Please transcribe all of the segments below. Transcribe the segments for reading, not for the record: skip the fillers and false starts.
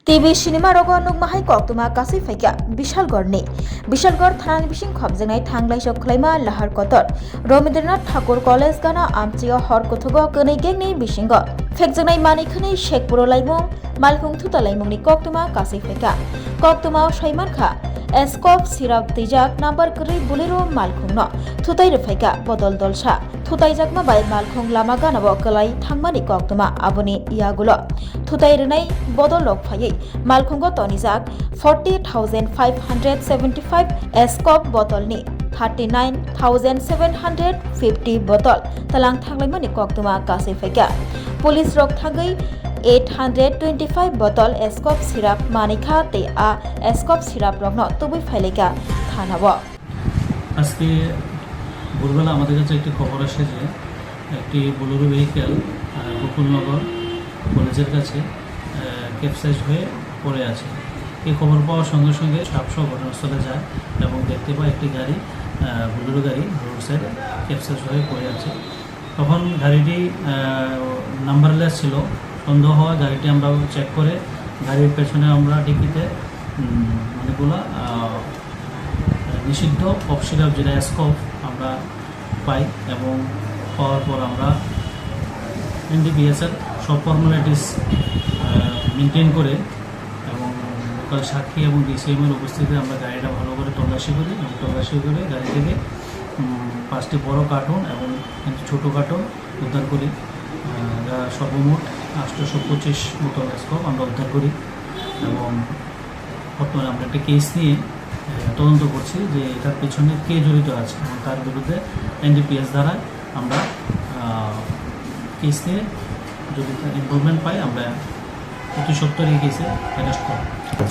TV cinema रग नुकमाहाय कक्तमा कासै फैका विशालगढ़ थानानि बिसिं खबजेंनाय थांलायसक खलायमा लाहार Qatar Rabindranath Thakur college गाना आमचिया हर कथग Ganai गेंनि बिसिंग फेकजेंनाय मानिखनि Shekhpur लाइमुं मालफुं थुता लाइमुंनि कक्तमा कासै फैका कक्तमा सैमानखा एस्कप syrup तिजाक number गरै Bolero मालखुंनो थुताय रफैका बदल दलसा थुतायजाकमा बाय मालखुं लामा गानाबो कलाय थांमानि कक्तमा आबुनि यागुलो थुताय रनाय बदल लकफायै मालखुंगो तनिजाक 40,575 एस्कप बतलनि 39,750 बतल तलां थांलायमानि कक्तमा कासै फैका पुलिस रक थांगै 825 बतल एस्कप सिराप मानिखा ते आ एस्कप सिराप रगनो तुबुई फाइलेगा थानाबो। আজকে ভোরবেলা আমাদের কাছে একটি খবর আসে যে একটি বোলেরো ভেহিকেল গোকুলনগর কলেজের কাছে ক্যাপসাইজ হয়ে পড়ে আছে। এই খবর পাওয়ার সঙ্গে সঙ্গে সাপসহ ঘটনাস্থলে যায় এবং দেখতে পায় একটি গাড়ি বোলেরো গাড়ি রোড সাইডে ক্যাপসাইজ হয়ে পড়ে আছে। তখন গাড়িটি নাম্বারলেস ছিল, সন্দেহ হওয়া গাড়িটি আমরা চেক করে গাড়ির পেছনে আমরা ডিকিতে অনেকগুলো নিষিদ্ধ কফ সিরাপ যেটা এসকপ আমরা পাই এবং পাওয়ার পর আমরা এনডিপিএসের সব ফর্মালিটিস মেনটেন করে এবং লোকাল সাক্ষী এবং ডিসিএমের উপস্থিতিতে আমরা গাড়িটা ভালো করে তল্লাশি করি এবং তল্লাশি করে গাড়ি থেকে 5টি বড় কার্টুন এবং ছোটো কার্টুন উদ্ধার করি। সর্বমোট 825 বোতল এসকপ আমরা উদ্ধার করি এবং বর্তমানে আমরা একটা কেস নিয়ে তদন্ত করছি যে এটার পিছনে কে জড়িত আছে এবং তার বিরুদ্ধে এনডিপিএস দ্বারা আমরা কেস নিয়ে যদি ইনভলভমেন্ট পাই আমরা অতি সত্তর এই কেসে অ্যারেস্ট করি।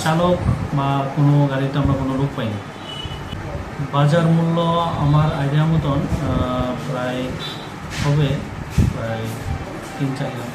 চালক বা কোনো গাড়িতে আমরা কোনো লোক পাইনি। বাজার মূল্য আমার আইডিয়া মতন প্রায় হবে 3-4 লাখ।